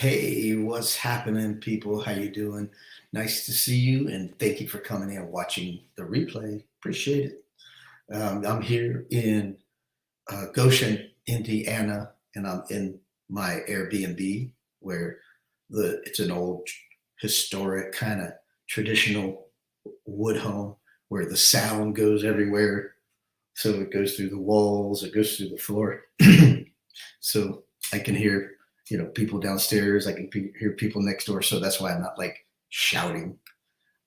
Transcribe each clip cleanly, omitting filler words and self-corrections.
Hey, what's happening, people? How you doing? Nice to see you, and thank you for coming in and watching the replay. Appreciate it. I'm here in Goshen, Indiana, and I'm in my Airbnb where it's an old, historic kind of traditional wood home where the sound goes everywhere. So it goes through the walls, it goes through the floor. So I can hear, people downstairs. I can hear people next door. So that's why I'm not like shouting.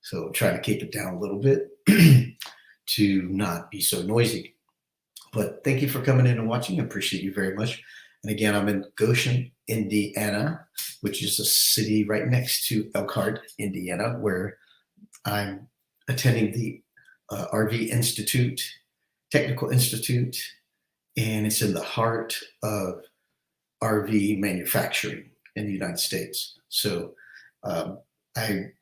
So trying to keep it down a little bit to not be so noisy. But thank you for coming in and watching. I appreciate you very much. And again, I'm in Goshen, Indiana, which is a city right next to Elkhart, Indiana, where I'm attending the RV Institute, Technical Institute, and it's in the heart of RV manufacturing in the United States. So I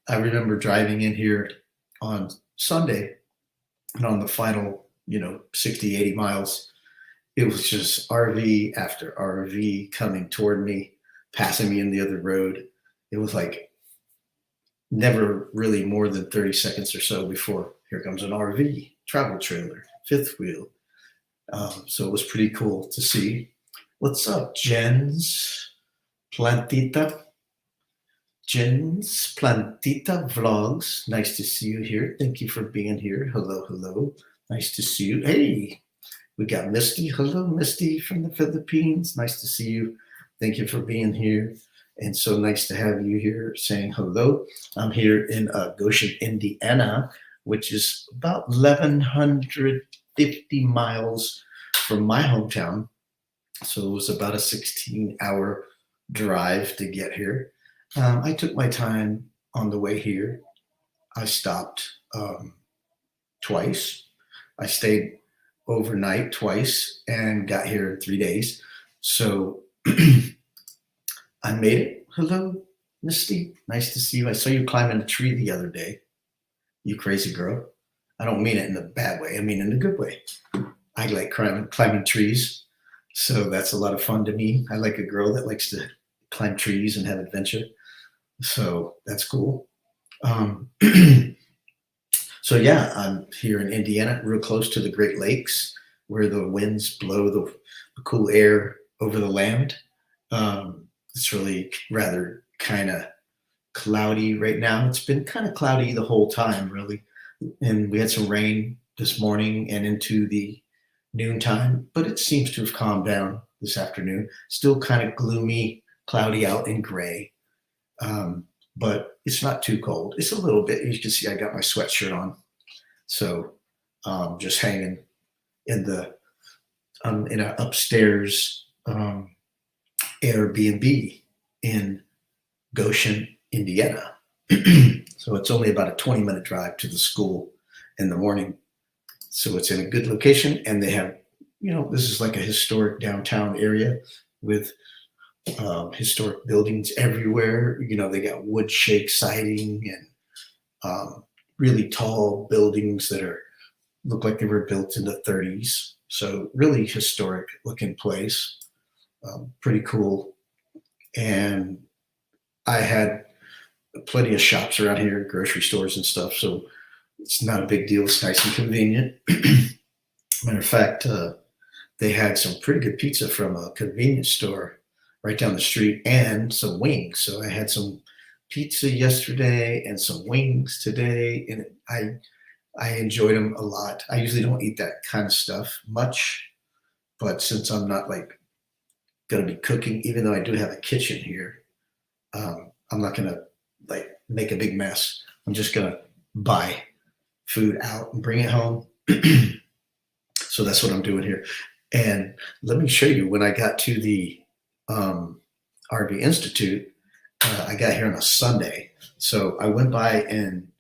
remember driving in here on Sunday, and on the final 60, 80 miles, it was just RV after RV coming toward me, passing me in the other road. It was like never really more than 30 seconds or so before here comes an RV, travel trailer, fifth wheel. So it was pretty cool to see. What's up, Jens Plantita? Jens Plantita Vlogs. Nice to see you here. Thank you for being here. Hello, hello. Nice to see you. Hey, we got Misty. Hello, Misty from the Philippines. Nice to see you. Thank you for being here. And so nice to have you here saying hello. I'm here in Goshen, Indiana, which is about 1,150 miles from my hometown. So it was about a 16-hour drive to get here. I took my time on the way here. I stopped twice. I stayed overnight twice and got here in 3 days. So I made it. Hello, Misty. Nice to see you. I saw you climbing a tree the other day. You crazy girl. I don't mean it in a bad way. I mean in a good way. I like climbing trees. So that's a lot of fun to me. I like a girl that likes to climb trees and have adventure. So that's cool. So yeah, I'm here in Indiana, real close to the Great Lakes, where the winds blow the cool air over the land. It's really rather kind of cloudy right now. It's been kind of cloudy the whole time, really. And we had some rain this morning and into the noontime, but it seems to have calmed down this afternoon. Still kind of gloomy, cloudy out and gray, but it's not too cold. It's a little bit. You can see I got my sweatshirt on, so just hanging in the in an upstairs Airbnb in Goshen, Indiana. So it's only about a 20-minute drive to the school in the morning. So it's in a good location, and they have, this is like a historic downtown area with historic buildings everywhere. They got wood shake siding and really tall buildings that look like they were built in the 30s. So really historic looking place. Pretty cool. And I had plenty of shops around here, grocery stores and stuff. So it's not a big deal. It's nice and convenient. Matter of fact, they had some pretty good pizza from a convenience store right down the street and some wings. So I had some pizza yesterday and some wings today, and I enjoyed them a lot. I usually don't eat that kind of stuff much, but since I'm not like going to be cooking, even though I do have a kitchen here, I'm not going to like make a big mess. I'm just going to buy food out and bring it home. So that's what I'm doing here. And let me show you, when I got to the RV Institute, I got here on a Sunday. So I went by and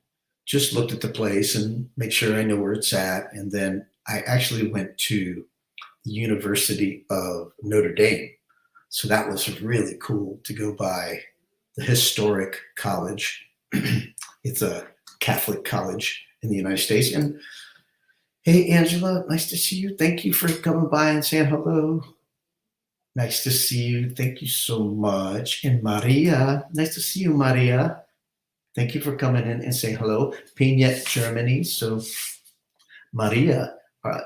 just looked at the place and make sure I know where it's at. And then I actually went to the University of Notre Dame. So that was really cool to go by the historic college. It's a Catholic college in the United States. And hey, Angela, nice to see you. Thank you for coming by and saying hello. Nice to see you. Thank you so much. And Maria, nice to see you, Maria. Thank you for coming in and saying hello. Piñet, Germany. So, Maria,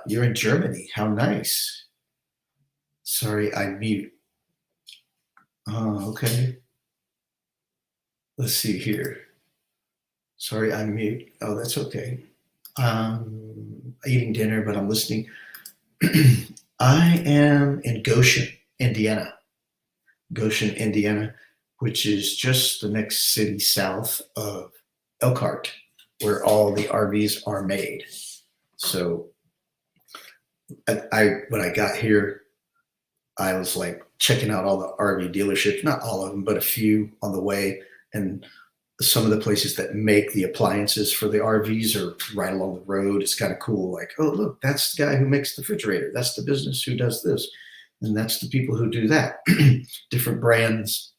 you're in Germany. How nice. Sorry, I mute. Oh, okay. Let's see here. Sorry, I mute. Oh, that's okay. Eating dinner, but I'm listening. I am in Goshen, Indiana. Goshen, Indiana, which is just the next city south of Elkhart, where all the RVs are made. So when I got here, I was like checking out all the RV dealerships, not all of them, but a few on the way. And some of the places that make the appliances for the RVs are right along the road. It's kind of cool. Like, oh, look, that's the guy who makes the refrigerator. That's the business who does this. And that's the people who do that. Different brands,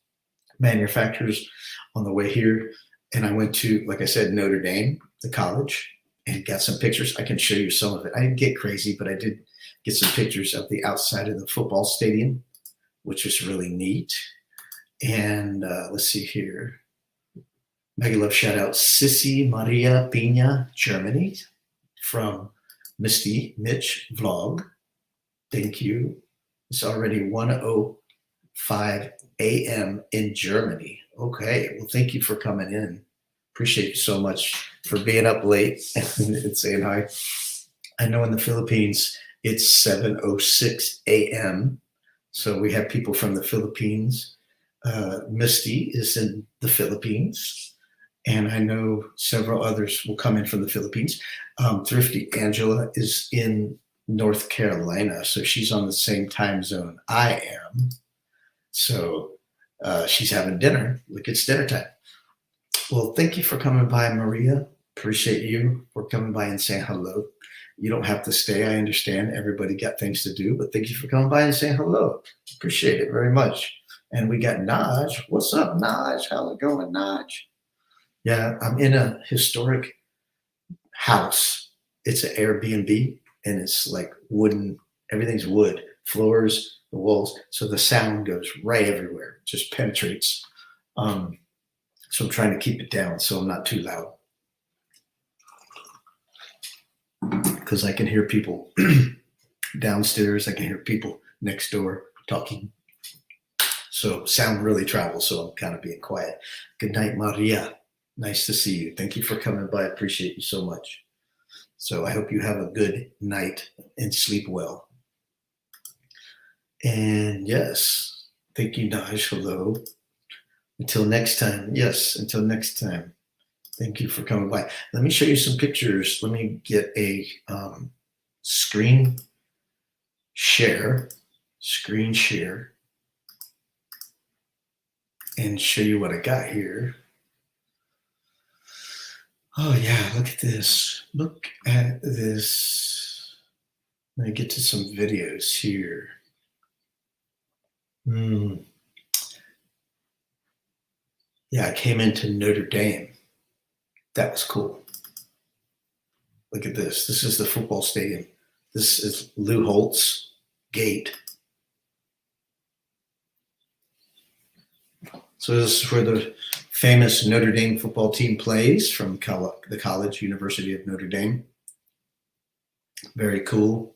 manufacturers on the way here. And I went to, like I said, Notre Dame, the college, and got some pictures. I can show you some of it. I didn't get crazy, but I did get some pictures of the outside of the football stadium, which was really neat. And let's see here. Mega love shout out Sissy Maria Pina, Germany, from Misty Mitch Vlog. Thank you. It's already 1:05 a.m. in Germany. Okay. Well, thank you for coming in. Appreciate you so much for being up late and saying hi. I know in the Philippines, it's 7:06 a.m. So we have people from the Philippines. Misty is in the Philippines. And I know several others will come in from the Philippines. Thrifty Angela is in North Carolina, so she's on the same time zone I am. So she's having dinner. Look, it's dinner time. Well, thank you for coming by, Maria. Appreciate you for coming by and saying hello. You don't have to stay. I understand everybody got things to do, but thank you for coming by and saying hello. Appreciate it very much. And we got Naj. What's up, Naj? How's it going, Naj? Yeah, I'm in a historic house. It's an Airbnb, and it's like wooden. Everything's wood, floors, the walls. So the sound goes right everywhere, just penetrates. So I'm trying to keep it down so I'm not too loud, because I can hear people downstairs. I can hear people next door talking. So sound really travels. So I'm kind of being quiet. Good night, Maria. Nice to see you. Thank you for coming by. I appreciate you so much. So I hope you have a good night and sleep well. And yes, thank you, Naj. Hello. Until next time. Yes, until next time. Thank you for coming by. Let me show you some pictures. Let me get a screen share, and show you what I got here. Oh, yeah, look at this. Look at this. Let me get to some videos here. Yeah, I came into Notre Dame. That was cool. Look at this. This is the football stadium. This is Lou Holt's gate. So this is where the famous Notre Dame football team plays, from the college, University of Notre Dame. Very cool.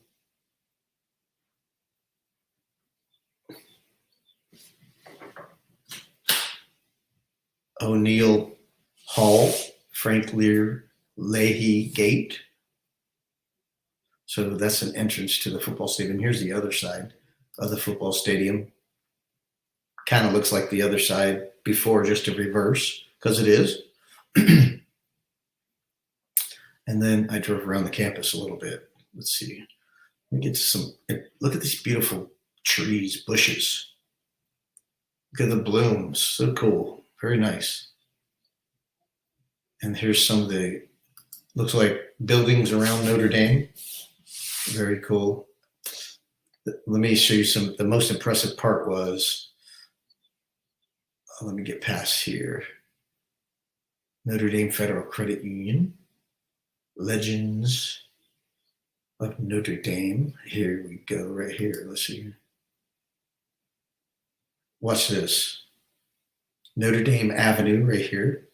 O'Neill Hall, Frank Leahy Gate. So that's an entrance to the football stadium. Here's the other side of the football stadium. Kind of looks like the other side before, just a reverse, because it is. And then I drove around the campus a little bit. Let's see. Let me get to some. Look at these beautiful trees, bushes. Look at the blooms. So cool. Very nice. And here's some of the, looks like buildings around Notre Dame. Very cool. Let me show you some. The most impressive part was, let me get past here. Notre Dame Federal Credit Union. Legends of Notre Dame. Here we go, right here. Let's see. Watch this. Notre Dame Avenue right here.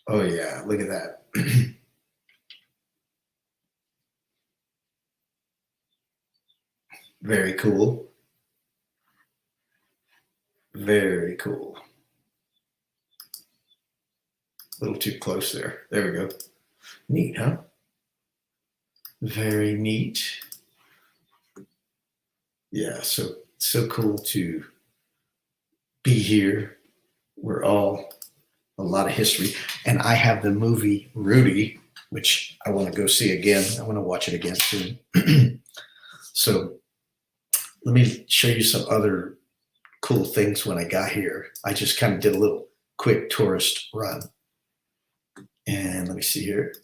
Oh yeah, look at that. Very cool. Very cool. A little too close there. There we go. Neat, huh? Very neat. Yeah, so cool to be here. We're all a lot of history. And I have the movie Rudy, which I want to go see again. I want to watch it again soon. So let me show you some other cool things when I got here. I just kind of did a little quick tourist run. And let me see here.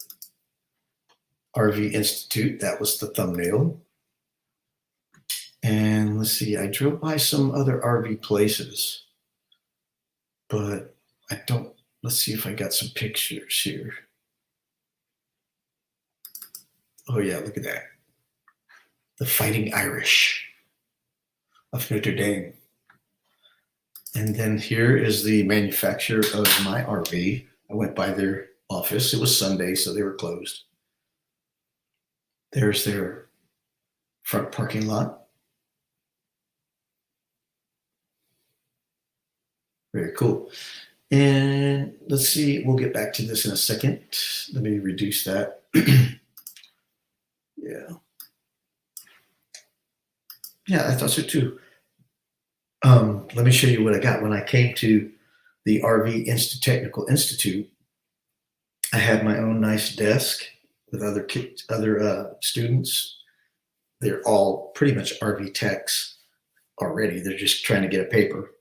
RV Institute, that was the thumbnail. And let's see, I drove by some other RV places, but I don't, let's see if I got some pictures here. Oh yeah, look at that. The Fighting Irish of Notre Dame. And then here is the manufacturer of my RV. I went by their office. It was Sunday, so they were closed. There's their front parking lot. Very cool. And let's see, we'll get back to this in a second. Let me reduce that. Yeah, I thought so too. Let me show you what I got. When I came to the RV Technical Institute, I had my own nice desk with other students. They're all pretty much RV techs already. They're just trying to get a paper.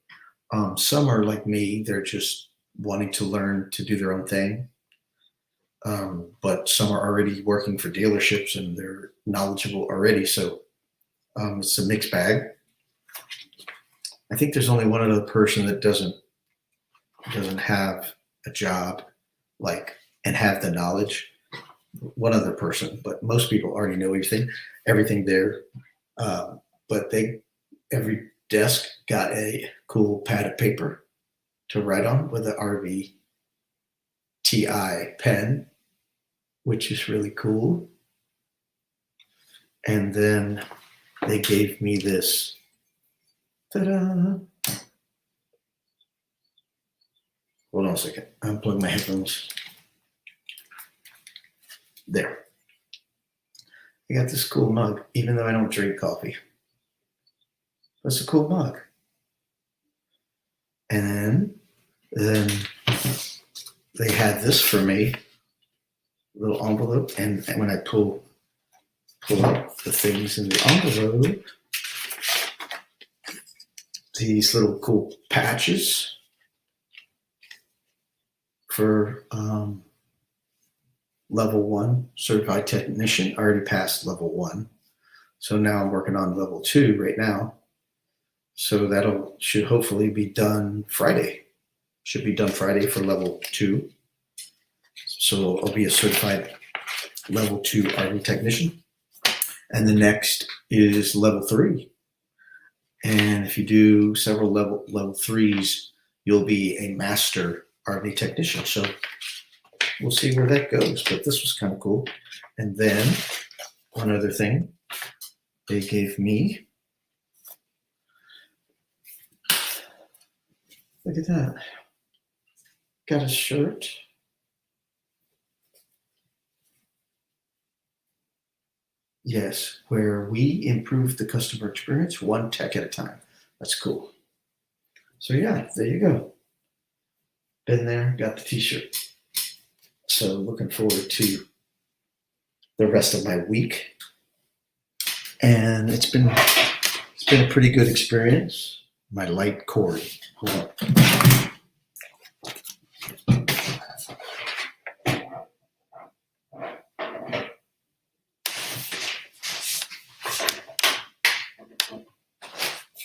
Some are like me. They're just wanting to learn to do their own thing. But some are already working for dealerships and they're knowledgeable already. So it's a mixed bag. I think there's only one other person that doesn't have a job and have the knowledge. One other person, but most people already know everything there. But every desk got a cool pad of paper to write on with an RVTI pen, which is really cool. And then they gave me this. Ta-da! Hold on a second. Unplug my headphones. There. I got this cool mug, even though I don't drink coffee. That's a cool mug. And then they had this for me, a little envelope. And when I pull out the things in the envelope, these little cool patches for level 1 certified technician. I already passed level 1. So now I'm working on level 2 right now. So should hopefully be done Friday. Should be done Friday for level 2. So I'll be a certified level 2 RV technician. And the next is level 3. And if you do several level 3s, you'll be a master RV technician. So we'll see where that goes. But this was kind of cool. And then one other thing they gave me. Look at that. Got a shirt. Yes, where we improve the customer experience one tech at a time. That's cool. So yeah, there you go. Been there, got the t-shirt. So looking forward to the rest of my week. And it's been a pretty good experience. My light cord. Hold on.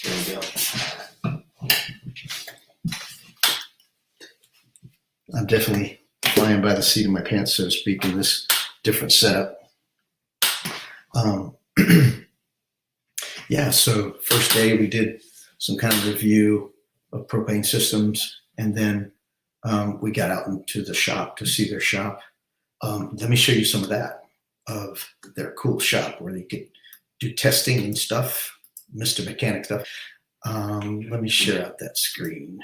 There we go. I'm definitely flying by the seat of my pants, so to speak, in this different setup. Yeah, so first day we did some kind of review of propane systems, and then we got out into the shop to see their shop. Let me show you some of that, of their cool shop where they could do testing and stuff, Mr. Mechanic stuff. Let me share out that screen.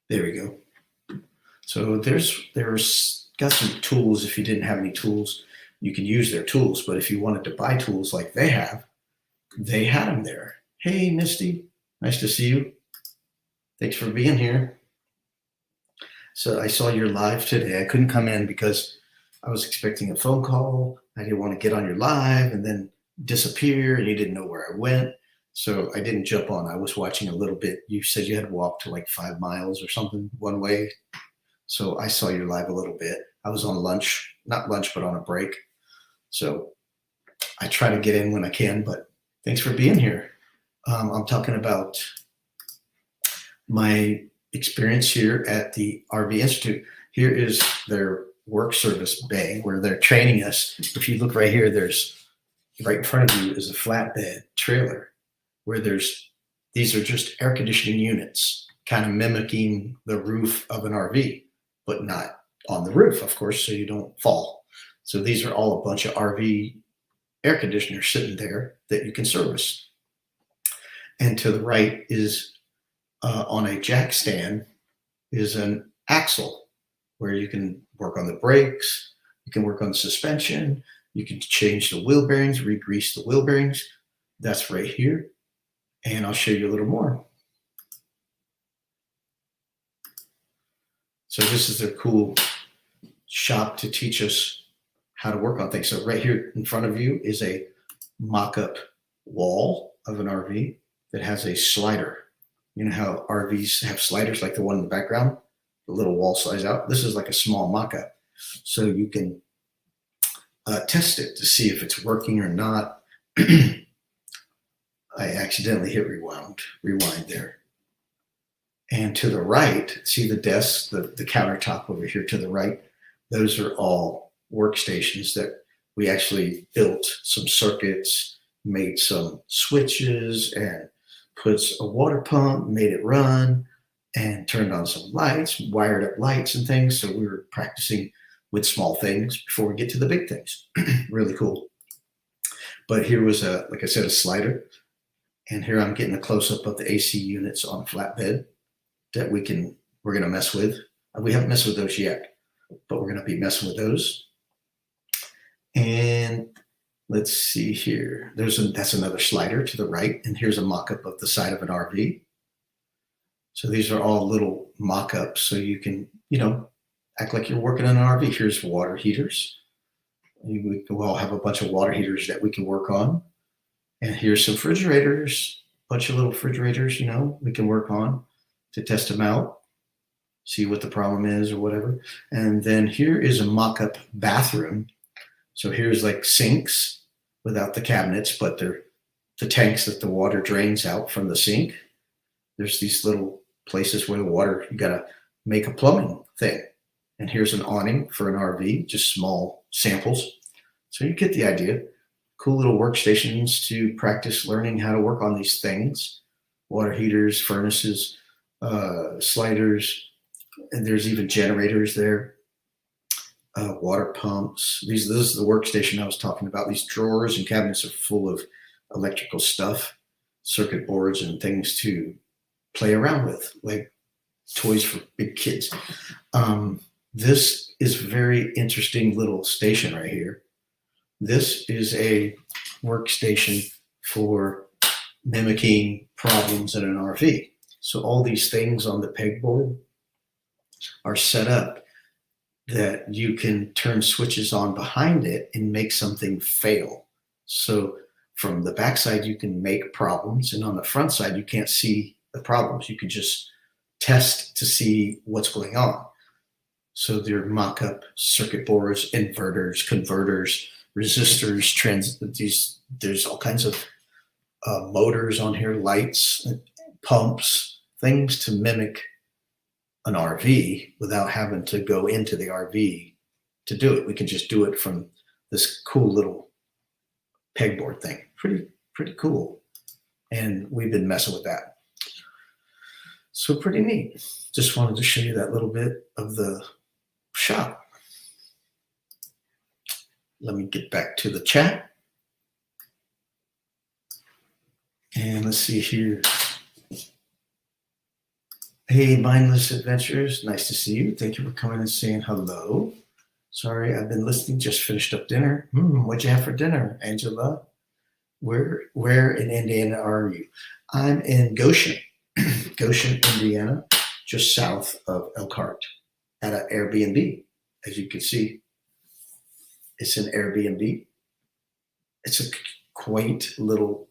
There we go. So there's got some tools. If you didn't have any tools, you can use their tools. But if you wanted to buy tools like they had them there. Hey, Misty, nice to see you. Thanks for being here. So I saw your live today. I couldn't come in because I was expecting a phone call. I didn't want to get on your live and then disappear, and you didn't know where I went. So I didn't jump on. I was watching a little bit. You said you had to walk to like 5 miles or something one way. So I saw your live a little bit. I was on lunch, not lunch, but on a break. So I try to get in when I can, but thanks for being here. I'm talking about my experience here at the RV Institute. Here is their work service bay where they're training us. If you look right here, there's right in front of you is a flatbed trailer where these are just air conditioning units, kind of mimicking the roof of an RV, but not on the roof, of course, so you don't fall. So these are all a bunch of RV air conditioners sitting there that you can service. And to the right is on a jack stand is an axle where you can work on the brakes, you can work on the suspension, you can change the wheel bearings, re-grease the wheel bearings. That's right here. And I'll show you a little more. So this is their cool shop to teach us how to work on things. So right here in front of you is a mock-up wall of an RV that has a slider. You know how RVs have sliders like the one in the background? The little wall slides out. This is like a small mock-up. So you can test it to see if it's working or not. I accidentally hit rewind there. And to the right, see the desk, the countertop over here to the right? Those are all workstations that we actually built some circuits, made some switches, and put a water pump, made it run, and turned on some lights, wired up lights and things. So we were practicing with small things before we get to the big things. Really cool. But here was like I said, a slider. And here I'm getting a close-up of the AC units on a flatbed that we're going to mess with. We haven't messed with those yet, but we're going to be messing with those. And let's see here. That's another slider to the right. And here's a mock-up of the side of an RV. So these are all little mock-ups. So you can, act like you're working on an RV. Here's water heaters. We all have a bunch of water heaters that we can work on. And here's some refrigerators, a bunch of little refrigerators, we can work on to test them out, see what the problem is or whatever. And then here is a mock-up bathroom. So here's like sinks without the cabinets, but they're the tanks that the water drains out from the sink. There's these little places where the water, you got to make a plumbing thing. And here's an awning for an RV, just small samples. So you get the idea. Cool little workstations to practice learning how to work on these things. Water heaters, furnaces, sliders, and there's even generators there. Water pumps. This is the workstation I was talking about. These drawers and cabinets are full of electrical stuff, circuit boards and things to play around with, like toys for big kids. This is a very interesting little station right here. This is a workstation for mimicking problems in an RV. So all these things on the pegboard are set up that you can turn switches on behind it and make something fail. So from the backside, you can make problems, and on the front side, you can't see the problems. You can just test to see what's going on. So there are mock-up circuit boards, inverters, converters, resistors, there's all kinds of motors on here, lights, pumps, things to mimic an RV without having to go into the RV to do it. We can just do it from this cool little pegboard thing. Pretty cool. And we've been messing with that. So pretty neat. Just wanted to show you that little bit of the shop. Let me get back to the chat. And let's see here. Hey, Mindless Adventures. Nice to see you. Thank you for coming and saying hello. Sorry, I've been listening. Just finished up dinner. What'd you have for dinner, Angela? Where in Indiana are you? I'm in Goshen, Indiana, just south of Elkhart, at an Airbnb. As you can see, it's an Airbnb. It's a quaint little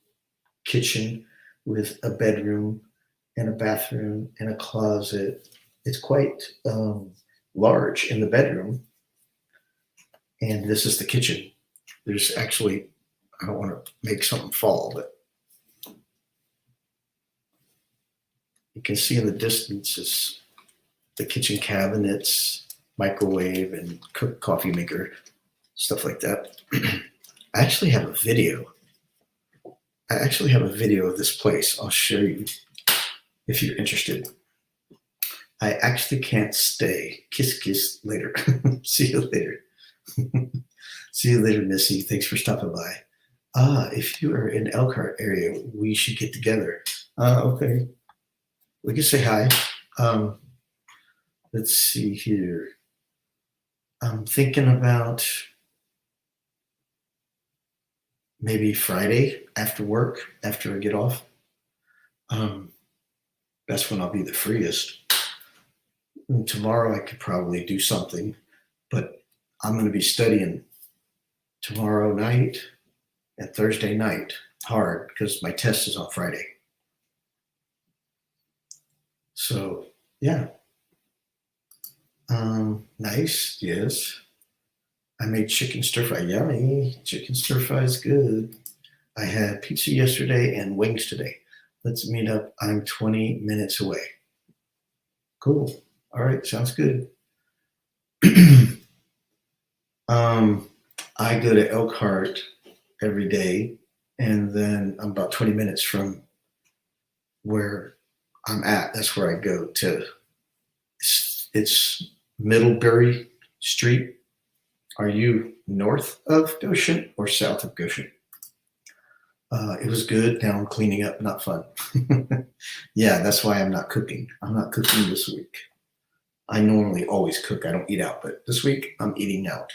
kitchen with a bedroom and a bathroom and a closet. It's quite large in the bedroom. And this is the kitchen. There's actually, I don't want to make something fall, but you can see in the distance is the kitchen cabinets, microwave, and coffee maker, stuff like that. I actually have a video. Of this place. I'll show you if you're interested. I actually can't stay. Kiss, kiss later. See you later. See you later, Missy. Thanks for stopping by. If you are in Elkhart area, we should get together. Okay. We can say hi. Let's see here. I'm thinking about maybe Friday after work, after I get off. That's when I'll be the freest. And tomorrow I could probably do something, but I'm going to be studying tomorrow night and Thursday night hard because my test is on Friday. So, yeah. Nice, yes. I made chicken stir fry. Yummy. Chicken stir fry is good. I had pizza yesterday and wings today. Let's meet up. I'm 20 minutes away. Cool. All right. Sounds good. I go to Elkhart every day, and then I'm about 20 minutes from where I'm at. That's where I go to. It's Middlebury Street. Are you north of Goshen or south of Goshen? It was good. Now I'm cleaning up. Not fun. Yeah, that's why I'm not cooking. I'm not cooking this week. I normally always cook. I don't eat out, but this week I'm eating out.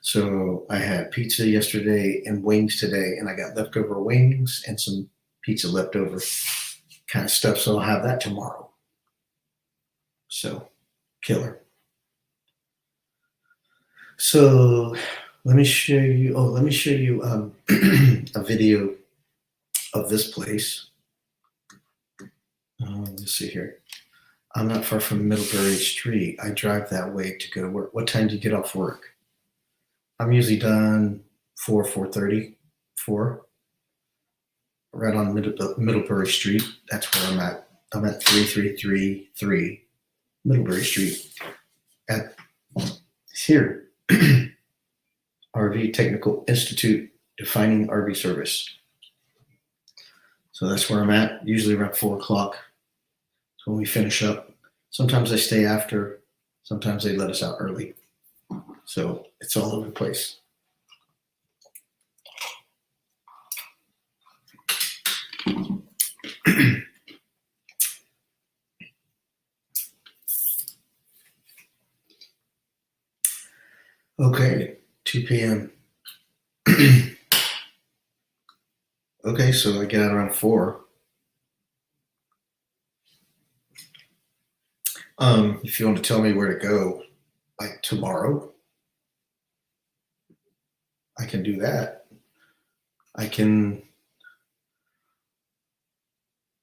So I had pizza yesterday and wings today, and I got leftover wings and some pizza leftover kind of stuff. So I'll have that tomorrow. So, killer. So let me show you. A video of this place. Let's see here. I'm not far from Middlebury Street. I drive that way to go to work. What time do you get off work? I'm usually done 4:30, 4. Right on Middlebury Street. That's where I'm at. I'm at 3333 Middlebury Street. Here. RV Technical Institute, defining RV service. So that's where I'm at, usually around 4 o'clock. So when we finish up, sometimes I stay after, sometimes they let us out early. So it's all over the place. Okay, 2 p.m. Okay, so I get out around 4. If you want to tell me where to go, like tomorrow, I can do that. I can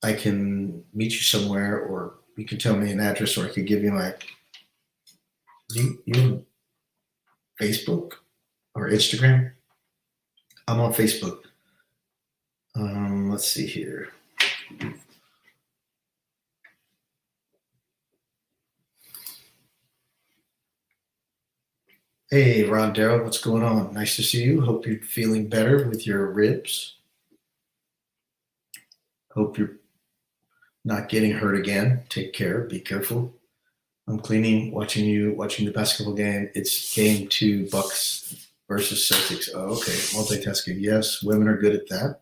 meet you somewhere, or you can tell me an address, or I could give you my. You Facebook or Instagram? I'm on Facebook. Let's see here. Hey, Ron Darrell, what's going on? Nice to see you. Hope you're feeling better with your ribs. Hope you're not getting hurt again. Take care. Be careful. I'm cleaning, watching the basketball game. It's game 2, Bucks versus Celtics. Oh, okay. Multitasking. Yes, women are good at that.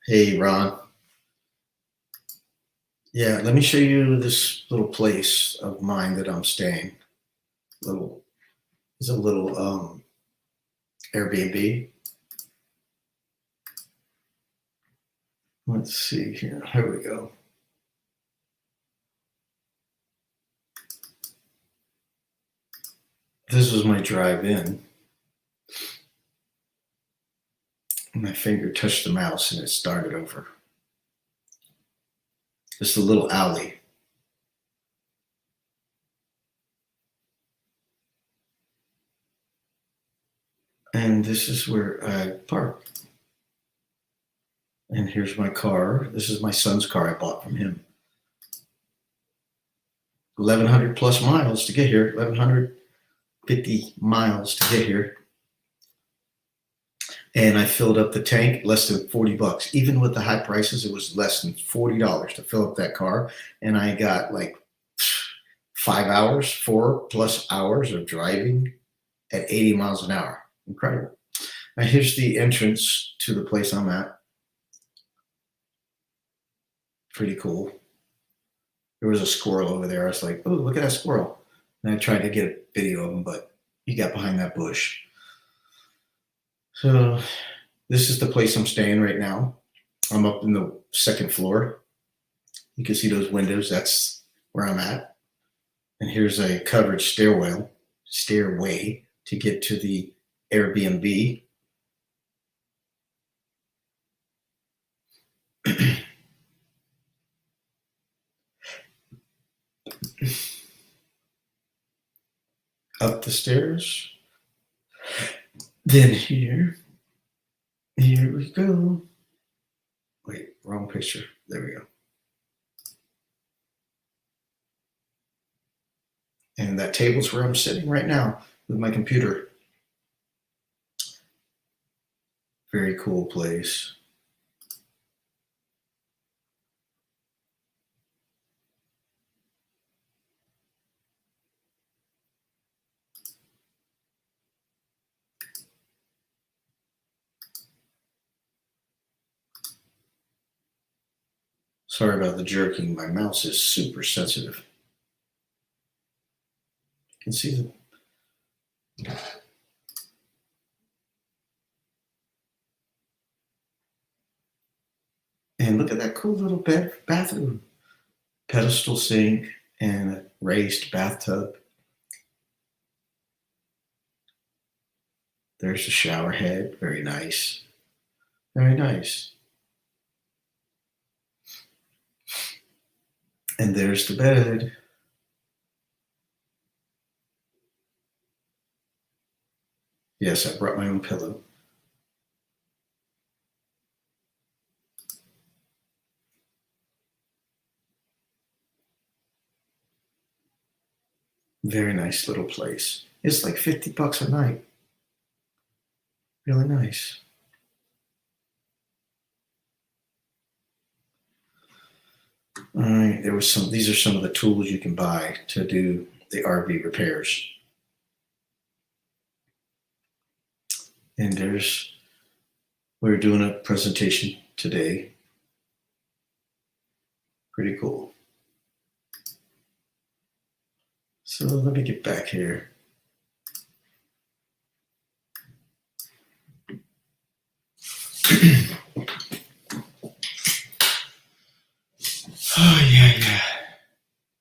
Hey, Ron. Yeah, let me show you this little place of mine that I'm staying. It's a little Airbnb. Let's see here. Here we go. This was my drive in. My finger touched the mouse and it started over. Just a little alley. And this is where I park. And here's my car. This is my son's car I bought from him. 1,100 plus miles to get here. 1,150 miles to get here. And I filled up the tank, less than $40. Even with the high prices, it was less than $40 to fill up that car. And I got like 4+ hours of driving at 80 miles an hour. Incredible. Now here's the entrance to the place I'm at. Pretty cool. There was a squirrel over there. I was like, oh, look at that squirrel. And I tried to get a video of him, but he got behind that bush. So this is the place I'm staying right now. I'm up in the 2nd floor. You can see those windows. That's where I'm at. And here's a covered stairway to get to the Airbnb. Up the stairs. Then here we go. Wait, wrong picture. There we go. And that table's where I'm sitting right now with my computer. Very cool place. Sorry about the jerking. My mouse is super sensitive. You can see the and look at that cool little bathroom. Pedestal sink and a raised bathtub. There's the shower head. Very nice. Very nice. And there's the bed. Yes, I brought my own pillow. Very nice little place. It's like $50 a night. Really nice. All right, these are some of the tools you can buy to do the RV repairs. And we're doing a presentation today. Pretty cool. So let me get back here. Oh, yeah.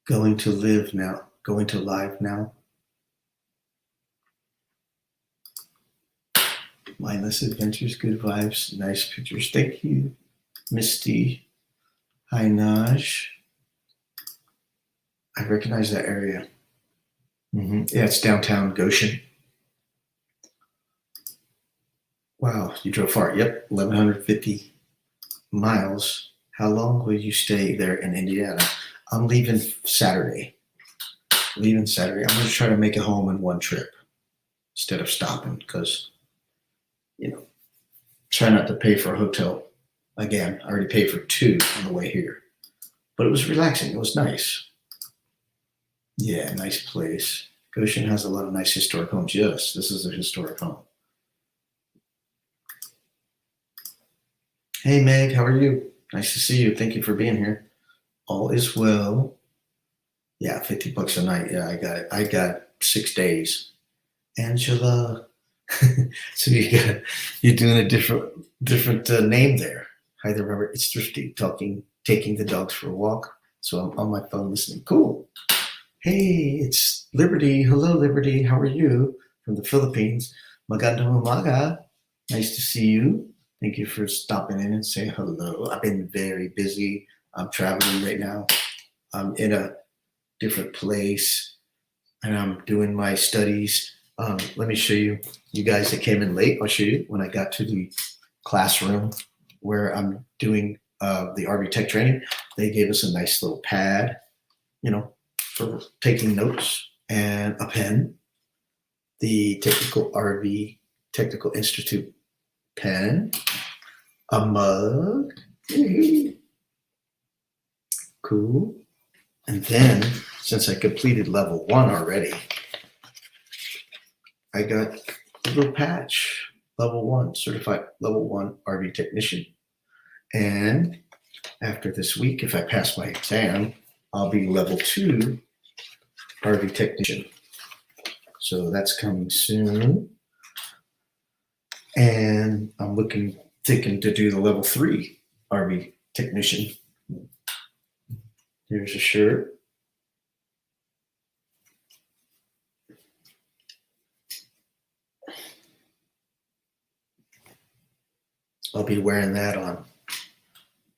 Going to live now. Going to live now. Mindless adventures, good vibes, nice pictures. Thank you, Misty. Hi, Naj. I recognize that area. Yeah, it's downtown Goshen. Wow, you drove far. Yep, 1,150 miles. How long will you stay there in Indiana? I'm leaving Saturday. leaving Saturday. I'm going to try to make it home in one trip instead of stopping because, try not to pay for a hotel. Again, I already paid for 2 on the way here. But it was relaxing. It was nice. Yeah, nice place. Goshen has a lot of nice historic homes. Yes, this is a historic home. Hey, Meg, how are you? Nice to see you. Thank you for being here. All is well. Yeah, $50 a night. Yeah, I got it. I got 6 days. Angela. So you're doing a different name there. Hi there, Robert. It's Thrifty taking the dogs for a walk. So I'm on my phone listening. Cool. Hey, it's Liberty. Hello, Liberty. How are you? From the Philippines. Magandang umaga. Nice to see you. Thank you for stopping in and saying hello. I've been very busy. I'm traveling right now. I'm in a different place and I'm doing my studies. Let me show you guys that came in late. I'll show you when I got to the classroom where I'm doing the RVTI training. They gave us a nice little pad, for taking notes and a pen. The RV Technical Institute pen, a mug. Cool. And then, since I completed level 1 already, I got a little patch, level 1, certified level 1 RV technician. And after this week, if I pass my exam, I'll be level 2 RV technician. So that's coming soon. And I'm thinking to do the level 3 RV technician. Here's a shirt. I'll be wearing that on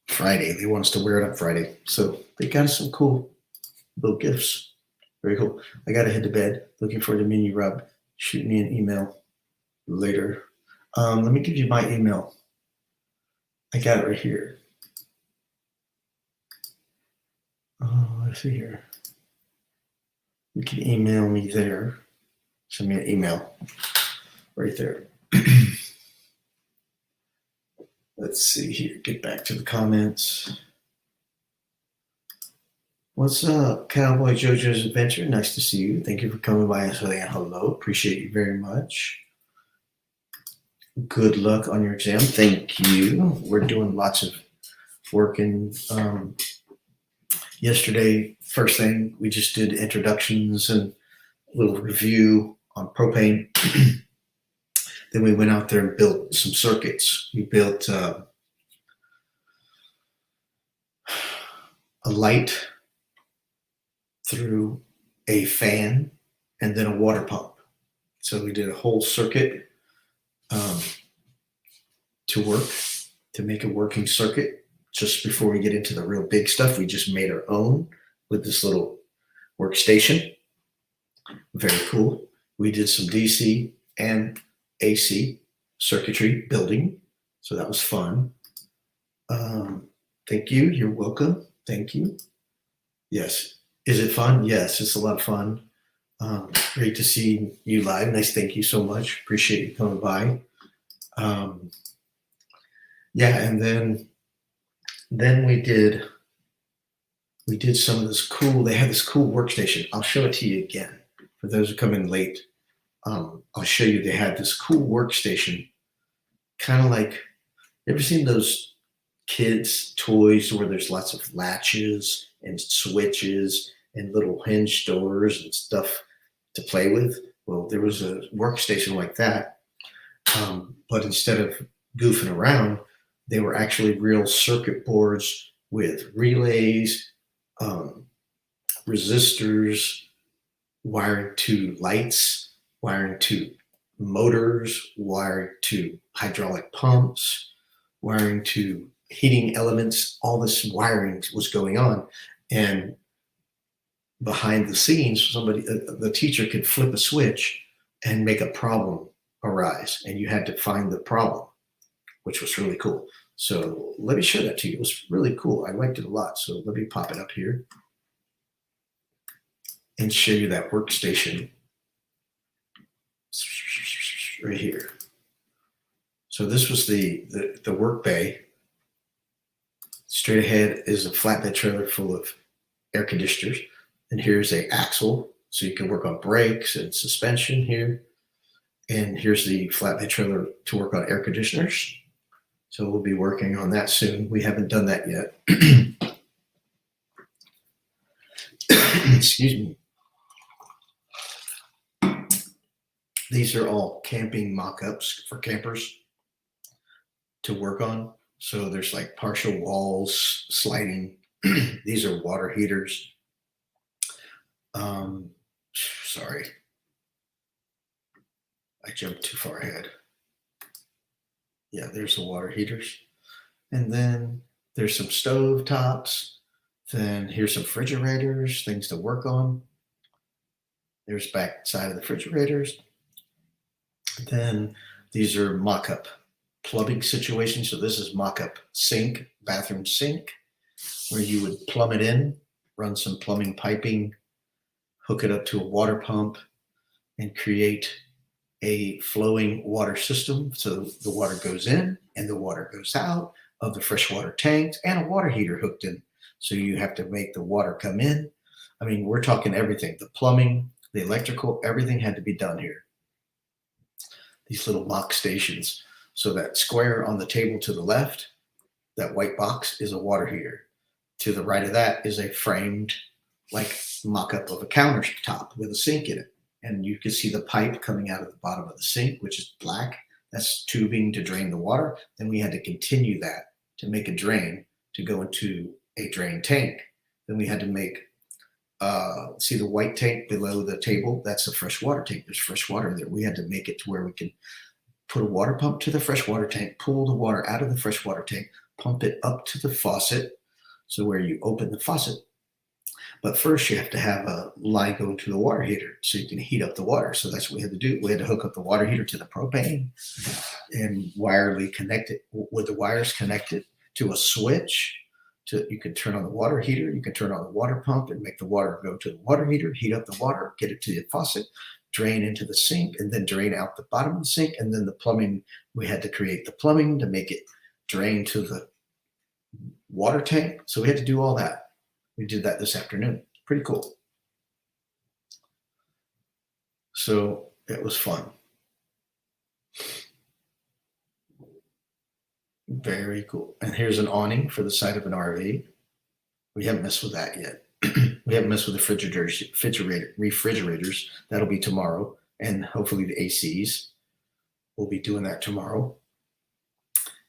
Friday. They want us to wear it on Friday. So they got us some cool little gifts. Very cool. I got to head to bed. Looking forward to meeting you, Rob. Shoot me an email later. Let me give you my email. I got it right here. Let's see here. You can email me there. Send me an email right there. Let's see here. Get back to the comments. What's up, Cowboy JoJo's Adventure? Nice to see you. Thank you for coming by and saying hello. Appreciate you very much. Good luck on your exam. Thank you. We're doing lots of work. And yesterday, first thing, we just did introductions and a little review on propane. Then we went out there and built some circuits. We built a light through a fan and then a water pump. So we did a whole circuit to make a working circuit. Just before we get into the real big stuff, we just made our own with this little workstation. Very cool. We did some DC and AC circuitry building. So that was fun. Thank you. You're welcome. Thank you. Yes. Is it fun? Yes, it's a lot of fun. Great to see you live. Nice. Thank you so much. Appreciate you coming by. Yeah, and then we did some of this cool. They had this cool workstation. I'll show it to you again for those who come in late. I'll show you. They had this cool workstation, kind of like, you ever seen those kids' toys where there's lots of latches and switches and little hinge doors and stuff to play with? Well, there was a workstation like that, but instead of goofing around, they were actually real circuit boards with relays, resistors, wiring to lights, wiring to motors, wiring to hydraulic pumps, wiring to heating elements. All this wiring was going on. And behind the scenes, the teacher could flip a switch and make a problem arise. And you had to find the problem, which was really cool. So let me show that to you. It was really cool. I liked it a lot. So let me pop it up here. and show you that workstation right here. So this was the work bay. Straight ahead is a flatbed trailer full of air conditioners. And here's a axle, so you can work on brakes and suspension here. And here's the flatbed trailer to work on air conditioners. So we'll be working on that soon. We haven't done that yet. Excuse me. These are all camping mock-ups for campers to work on. So there's like partial walls, sliding. These are water heaters. Sorry, I jumped too far ahead. Yeah, there's the water heaters. And then there's some stove tops. Then here's some refrigerators, things to work on. There's back side of the refrigerators. Then these are mock-up plumbing situations. So this is mock-up sink, bathroom sink, where you would plumb it in, run some plumbing piping, hook it up to a water pump, and create a flowing water system. So the water goes in and the water goes out of the freshwater tanks, and a water heater hooked in. So you have to make the water come in. I mean, we're talking everything, the plumbing, the electrical, everything had to be done here. These little mock stations. So that square on the table to the left, that white box is a water heater. To the right of that is a framed like mock-up of a countertop with a sink in it. And you can see the pipe coming out of the bottom of the sink, which is black. That's tubing to drain the water. Then we had to continue that to make a drain to go into a drain tank. Then we had to make, see the white tank below the table? That's a freshwater tank. There's fresh water there. We had to make it to where we can put a water pump to the freshwater tank, pull the water out of the freshwater tank, pump it up to the faucet. So where you open the faucet. But first you have to have a line going to the water heater so you can heat up the water. So that's what we had to do. We had to hook up the water heater to the propane and wirely connect it with the wires connected to a switch. You can turn on the water heater, you can turn on the water pump and make the water go to the water heater, heat up the water, get it to the faucet, drain into the sink, and then drain out the bottom of the sink. And then the plumbing, we had to create the plumbing to make it drain to the water tank. So we had to do all that. We did that this afternoon. Pretty cool. So it was fun. Very cool. And here's an awning for the side of an RV. We haven't messed with that yet. We haven't messed with the refrigerators. That'll be tomorrow. And hopefully the ACs. We'll be doing that tomorrow.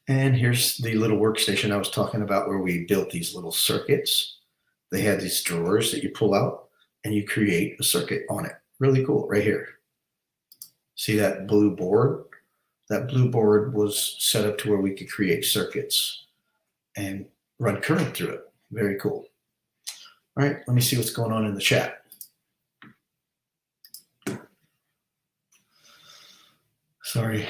And here's the little workstation I was talking about where we built these little circuits. They had these drawers that you pull out and you create a circuit on it. Really cool, right here. See that blue board? That blue board was set up to where we could create circuits and run current through it. Very cool. All right, let me see what's going on in the chat. Sorry.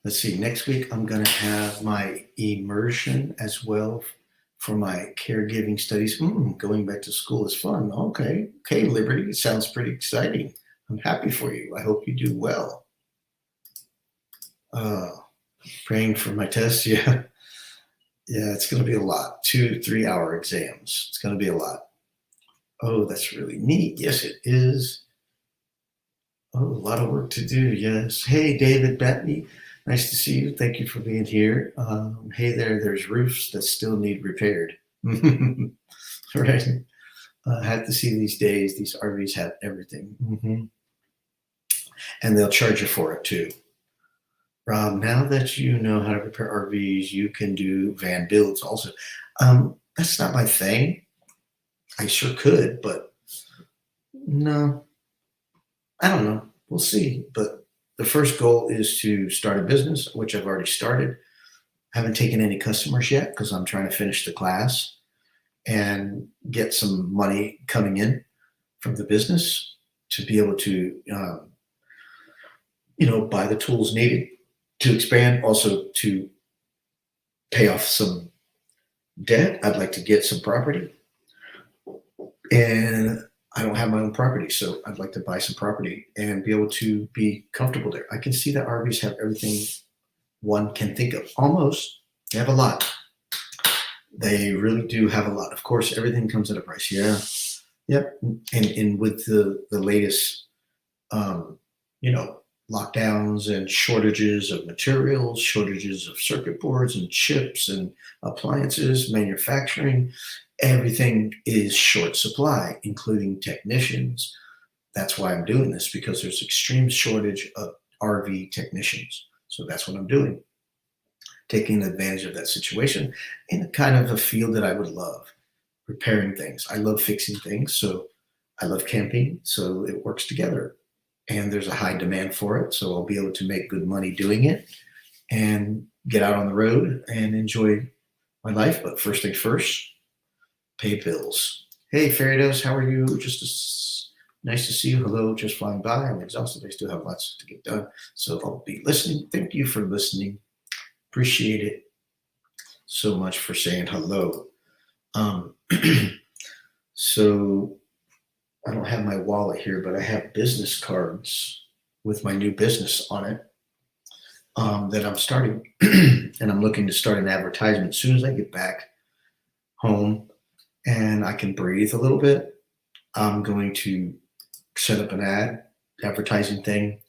Let's see, next week I'm going to have my immersion as well for my caregiving studies. Going back to school is fun. Okay, Liberty, it sounds pretty exciting. I'm happy for you. I hope you do well. Praying for my test, yeah. Yeah, it's going to be a lot. 2-3 hour exams. It's going to be a lot. Oh, that's really neat. Yes, it is. Oh, a lot of work to do, yes. Hey, David Bettany. Nice to see you. Thank you for being here. Hey there, there's roofs that still need repaired. Right. I have to see these days, these RVs have everything. And they'll charge you for it too. Rob, now that you know how to repair RVs, you can do van builds also. That's not my thing. I sure could, but no, I don't know. We'll see. But the first goal is to start a business, which I've already started. I haven't taken any customers yet because I'm trying to finish the class and get some money coming in from the business to be able to, buy the tools needed to expand, also to pay off some debt. I'd like to get some property, and I don't have my own property, so I'd like to buy some property and be able to be comfortable there. I can see that RVs have everything one can think of. Almost. They have a lot. They really do have a lot. Of course, everything comes at a price. Yeah. Yep. And with the latest, um, you know, lockdowns and shortages of materials, shortages of circuit boards and chips and appliances, manufacturing, everything is short supply, including technicians. That's why I'm doing this, because there's extreme shortage of RV technicians. So that's what I'm doing, taking advantage of that situation in a kind of a field that I would love, repairing things. I love fixing things. So I love camping. So it works together. And there's a high demand for it. So I'll be able to make good money doing it and get out on the road and enjoy my life. But first things first, pay bills. Hey, Faridas, how are you? Nice to see you. Hello, just flying by. I'm exhausted. I still have lots to get done. So I'll be listening. Thank you for listening. Appreciate it so much for saying hello. So I don't have my wallet here, but I have business cards with my new business on it that I'm starting. And I'm looking to start an advertisement as soon as I get back home and I can breathe a little bit. I'm going to set up an advertising thing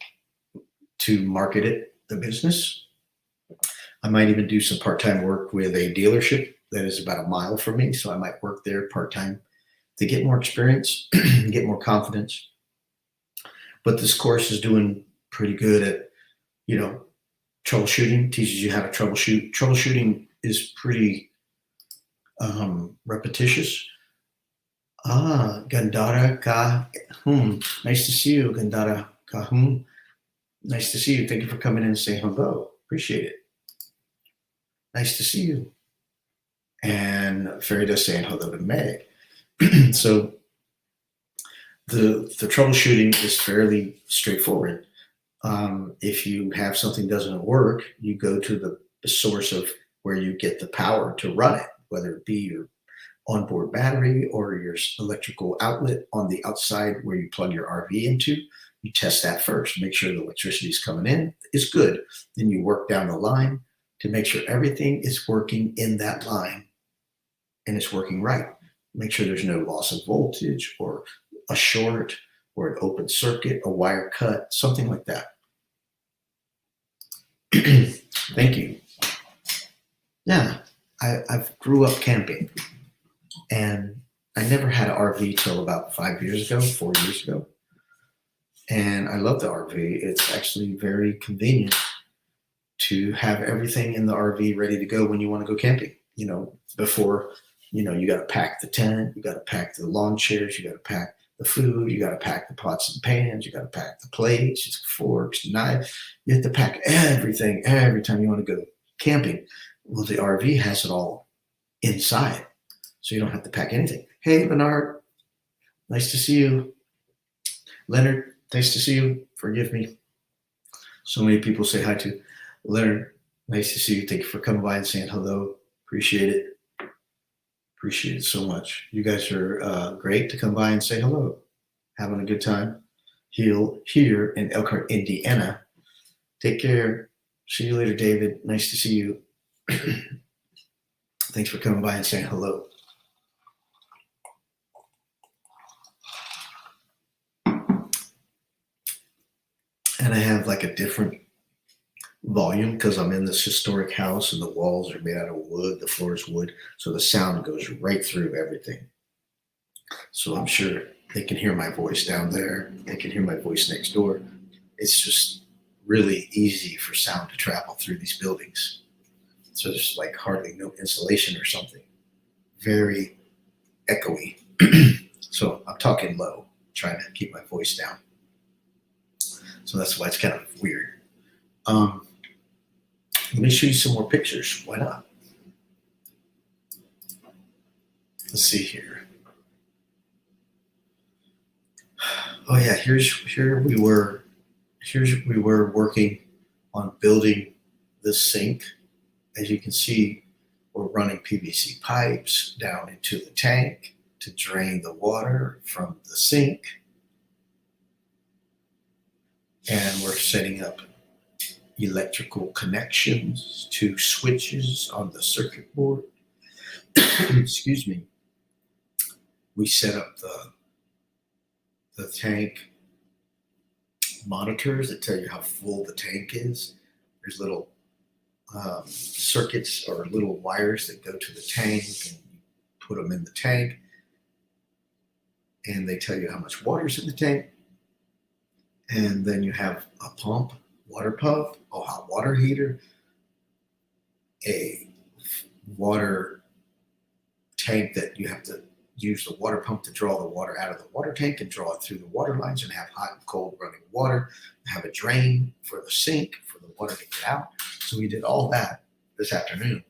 to market it, the business. I might even do some part-time work with a dealership that is about a mile from me. So I might work there part-time to get more experience, get more confidence. But this course is doing pretty good at, troubleshooting, teaches you how to troubleshoot. Troubleshooting is pretty repetitious. Gandara Kahum. Nice to see you, Gandara Kahum. Nice to see you. Thank you for coming in and saying hello. Appreciate it. Nice to see you. And Farida saying hello to Meg. So the troubleshooting is fairly straightforward. If you have something doesn't work, you go to the source of where you get the power to run it, whether it be your onboard battery or your electrical outlet on the outside where you plug your RV into. You test that first, make sure the electricity is coming in is good. Then you work down the line to make sure everything is working in that line and it's working right. Make sure there's no loss of voltage or a short or an open circuit, a wire cut, something like that. Thank you. Yeah, I've grew up camping and I never had an RV till about 4 years ago. And I love the RV. It's actually very convenient to have everything in the RV ready to go when you want to go camping. Before, you got to pack the tent, you got to pack the lawn chairs, you got to pack the food, you got to pack the pots and pans, you got to pack the plates, forks, knives. You have to pack everything every time you want to go camping. Well, the RV has it all inside, so you don't have to pack anything. Hey, Leonard, nice to see you. Leonard, nice to see you. Forgive me. So many people say hi to Leonard. Nice to see you. Thank you for coming by and saying hello. Appreciate it. Appreciate it so much. You guys are great to come by and say hello. Having a good time here in Elkhart, Indiana. Take care. See you later, David. Nice to see you. Thanks for coming by and saying hello. And I have like a different volume because I'm in this historic house and the walls are made out of wood, the floor is wood, so the sound goes right through everything. So I'm sure they can hear my voice down there. They can hear my voice next door. It's just really easy for sound to travel through these buildings. So there's like hardly no insulation or something. Very echoey. So I'm talking low, trying to keep my voice down. So that's why it's kind of weird. Let me show you some more pictures. Why not? Let's see here. Oh yeah, here we were working on building this sink. As you can see, We're running PVC pipes down into the tank to drain the water from the sink. And we're setting up electrical connections to switches on the circuit board. Excuse me. We set up the tank monitors that tell you how full the tank is. There's little circuits or little wires that go to the tank, and you put them in the tank, and they tell you how much water's in the tank. And then you have a pump, water pump, a hot water heater, a water tank that you have to use the water pump to draw the water out of the water tank and draw it through the water lines, and have hot and cold running water, have a drain for the sink for the water to get out. So we did all that this afternoon.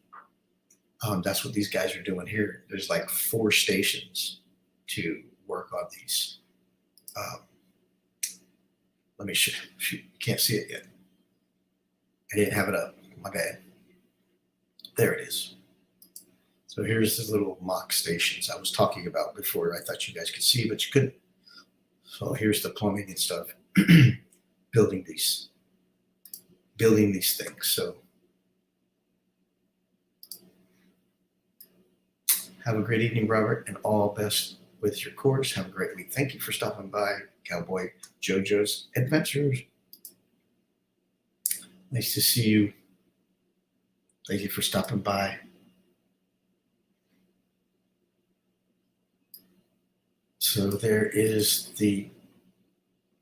That's what these guys are doing here. There's like 4 stations to work on these. Let me show you. Can't see it yet. I didn't have it up. My bad. There it is. So here's the little mock stations I was talking about before. I thought you guys could see, but you couldn't. So here's the plumbing and stuff. building these things. So have a great evening, Robert, and all best with your course. Have a great week. Thank you for stopping by Cowboy JoJo's Adventures. Nice to see you. Thank you for stopping by. So there is the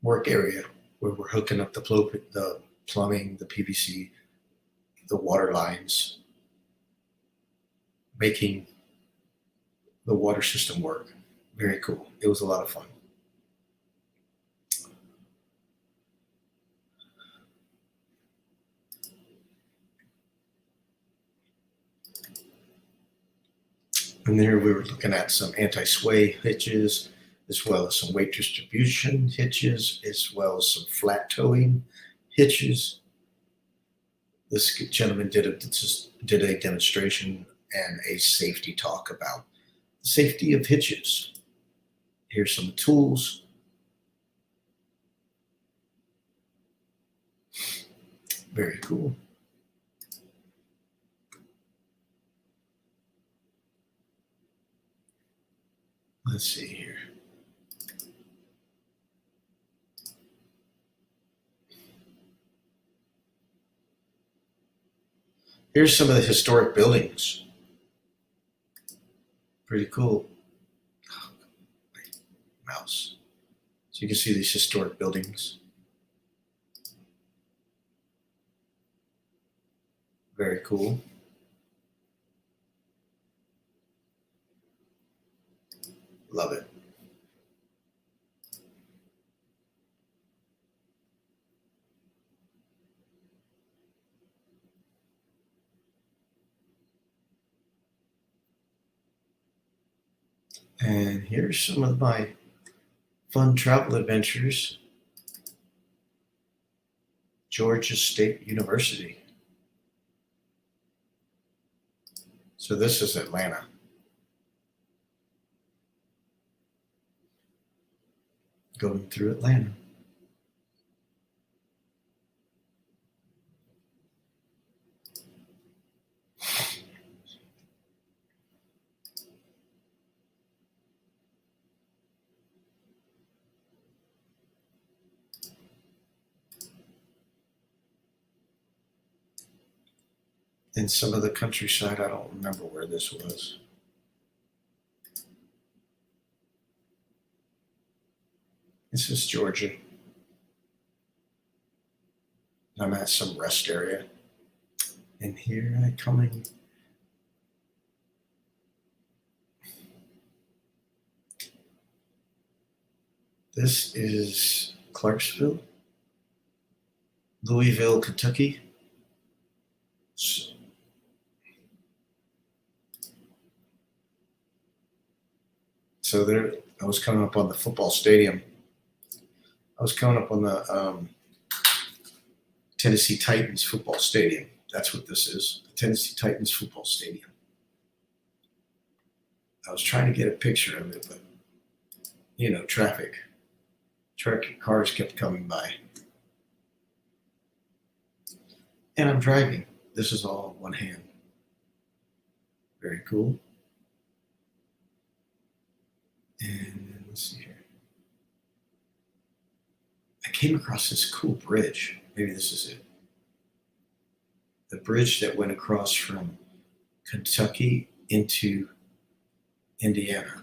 work area where we're hooking up the plumbing, the PVC, the water lines, making the water system work. Very cool. It was a lot of fun. And there we were looking at some anti-sway hitches, as well as some weight distribution hitches, as well as some flat towing hitches. This gentleman did a demonstration and a safety talk about the safety of hitches. Here's some tools. Very cool. Let's see here. Here's some of the historic buildings. Pretty cool. Oh, mouse. So you can see these historic buildings. Very cool. Love it. And here's some of my fun travel adventures. Georgia State University. So this is Atlanta. Going through Atlanta. In some of the countryside, I don't remember where this was. This is Georgia. I'm at some rest area. And here I come in. This is Clarksville, Louisville, Kentucky. So there, I was coming up on the football stadium. I was coming up on the Tennessee Titans football stadium. That's what this is, the Tennessee Titans football stadium. I was trying to get a picture of it, but traffic, cars kept coming by. And I'm driving. This is all one hand. Very cool. And let's see here. I came across this cool bridge. Maybe this is it. The bridge that went across from Kentucky into Indiana.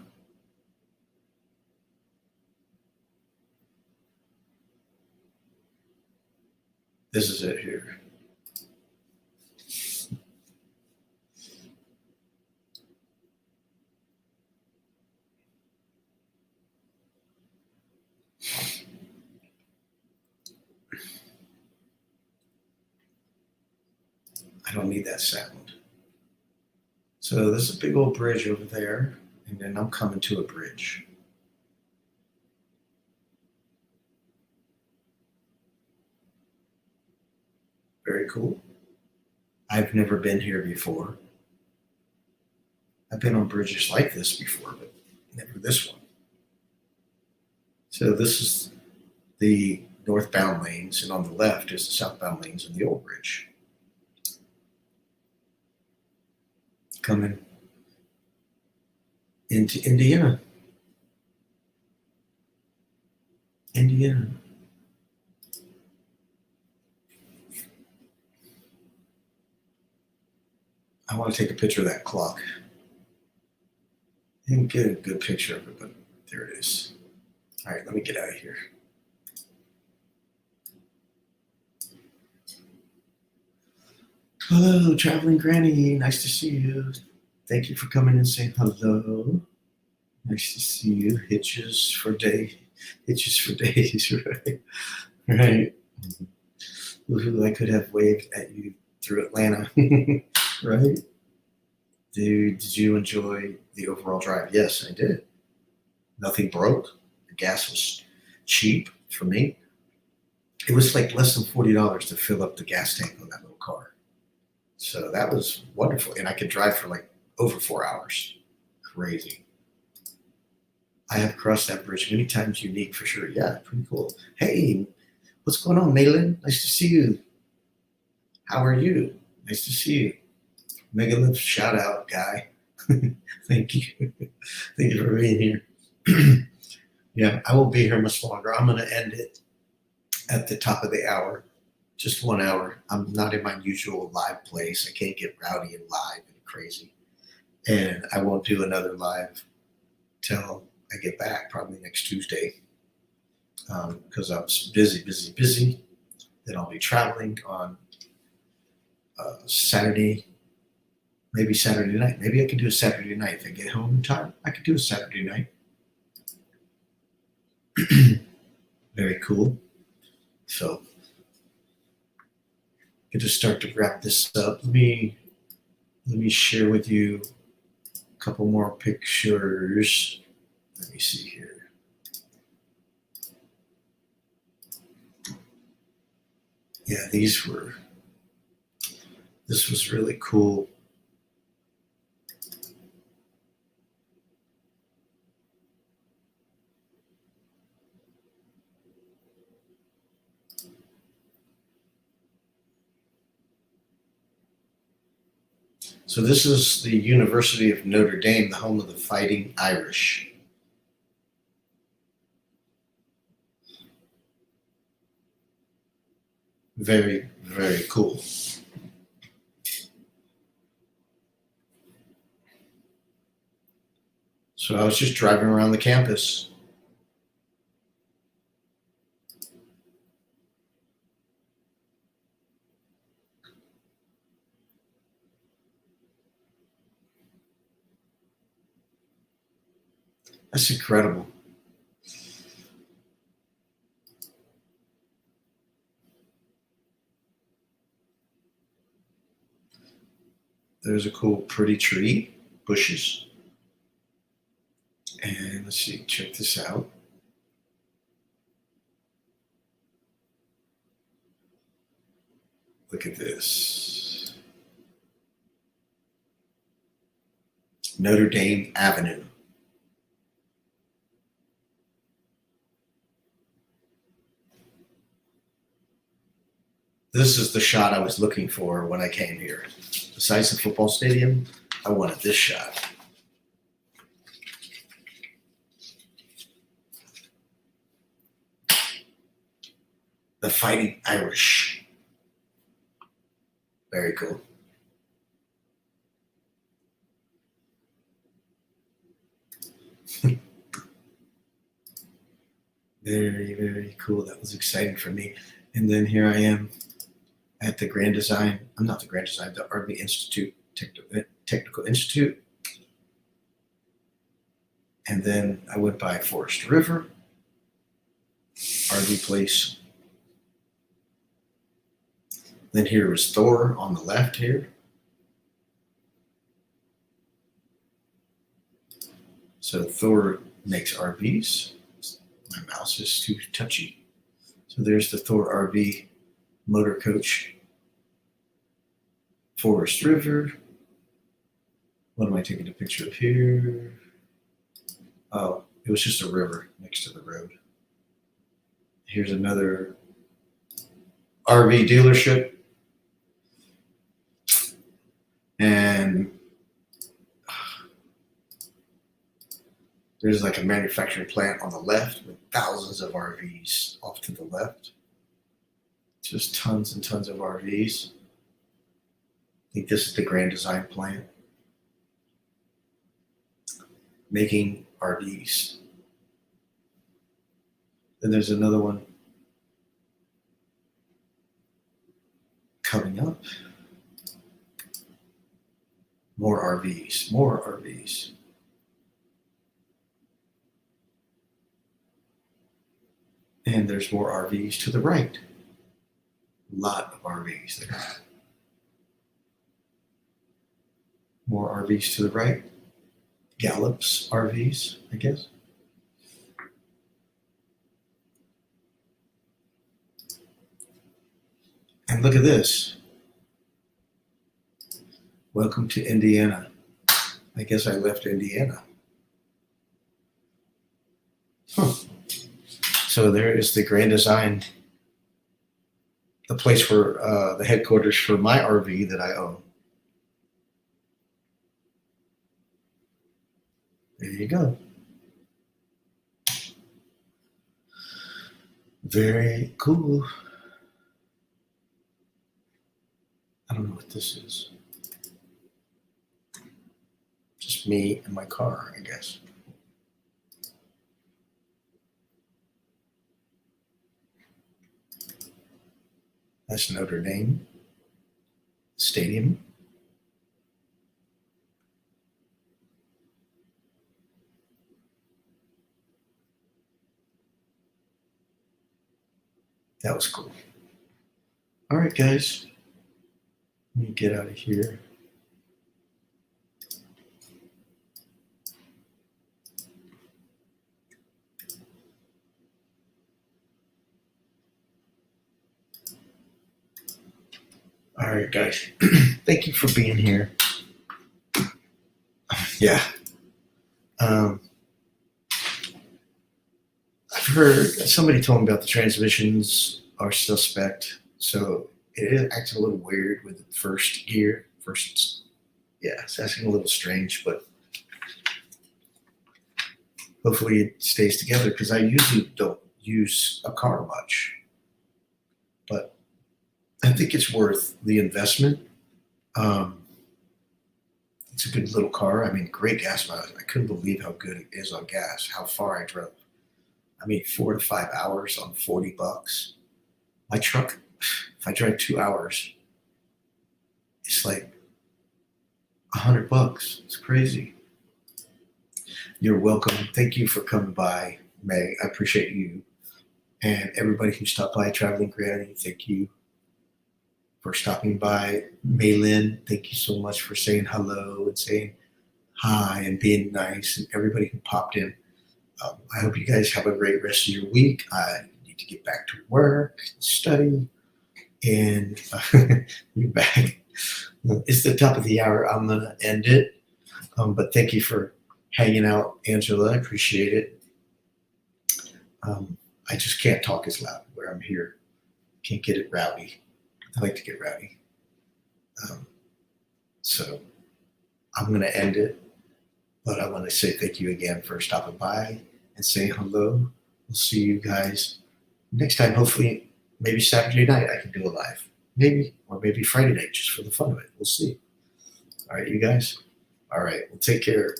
This is it here. I don't need that sound. So there's a big old bridge over there, and then I'm coming to a bridge. Very cool. I've never been here before. I've been on bridges like this before, but never this one. So this is the northbound lanes, and on the left is the southbound lanes in the old bridge. Coming into Indiana. I want to take a picture of that clock. I didn't get a good picture of it, but there it is. All right, let me get out of here. Hello, traveling granny. Nice to see you. Thank you for coming and saying hello. Nice to see you. Hitches for days, right? Right. Ooh, I could have waved at you through Atlanta, right? Did you enjoy the overall drive? Yes, I did. Nothing broke. The gas was cheap for me. It was like less than $40 to fill up the gas tank on that little car. So that was wonderful. And I could drive for like over 4 hours. Crazy. I have crossed that bridge many times. Unique for sure. Yeah, pretty cool. Hey, what's going on, Malin? Nice to see you. How are you? Nice to see you. Megalith, shout out, guy. Thank you. Thank you for being here. Yeah, I won't be here much longer. I'm going to end it at the top of the hour. Just 1 hour. I'm not in my usual live place. I can't get rowdy and live and crazy. And I won't do another live till I get back, probably next Tuesday. Because I'm busy. Then I'll be traveling on Saturday, maybe Saturday night. Maybe I can do a Saturday night. If I get home in time, I could do a Saturday night. Very cool. So, I just start to wrap this up. Let me share with you a couple more pictures. Let me see here. Yeah, this was really cool. So this is the University of Notre Dame, the home of the Fighting Irish. Very, very cool. So I was just driving around the campus. That's incredible. There's a cool, pretty tree, bushes. And let's see, check this out. Look at this. Notre Dame Avenue. This is the shot I was looking for when I came here. Besides the football stadium, I wanted this shot. The Fighting Irish. Very cool. Very, very cool. That was exciting for me. And then here I am at the Grand Design. I'm not the Grand Design, the RV Institute, Technical Institute. And then I went by Forest River, RV Place. Then here was Thor on the left here. So Thor makes RVs. My mouse is too touchy. So there's the Thor RV motor coach. Forest River. What am I taking a picture of here? Oh, it was just a river next to the road. Here's another RV dealership. And there's like a manufacturing plant on the left with thousands of RVs off to the left. Just tons and tons of RVs. I think this is the Grand Design plant. Making RVs. Then there's another one coming up. More RVs, more RVs. And there's more RVs to the right. A lot of RVs there. More RVs to the right. Gallup's RVs, I guess. And look at this. Welcome to Indiana. I guess I left Indiana. Huh. So there is the Grand Design, the place where the headquarters for my RV that I own. There you go. Very cool. I don't know what this is. Just me and my car, I guess. That's Notre Dame Stadium. That was cool. All right, guys. Let me get out of here. All right, guys. Thank you for being here. Yeah. I've heard somebody told me about the transmissions are suspect, so it acts a little weird with the first gear. It's acting a little strange, but hopefully it stays together because I usually don't use a car much, but I think it's worth the investment. It's a good little car. I mean, great gas mileage. I couldn't believe how good it is on gas, how far I drove. I mean, 4 to 5 hours on $40. My truck, if I drive 2 hours, it's like $100. It's crazy. You're welcome. Thank you for coming by, Meg. I appreciate you. And everybody who stopped by, Traveling Granny, thank you for stopping by. Maylin, thank you so much for saying hello and saying hi and being nice, and everybody who popped in. I hope you guys have a great rest of your week. I need to get back to work, study, and be back. It's the top of the hour. I'm going to end it. But thank you for hanging out, Angela. I appreciate it. I just can't talk as loud where I'm here. Can't get it rowdy. I like to get rowdy. So I'm going to end it, but I want to say thank you again for stopping by and saying hello. We'll see you guys next time. Hopefully, maybe Saturday night I can do a live. Maybe, or maybe Friday night just for the fun of it. We'll see. All right, you guys. All right, well, take care.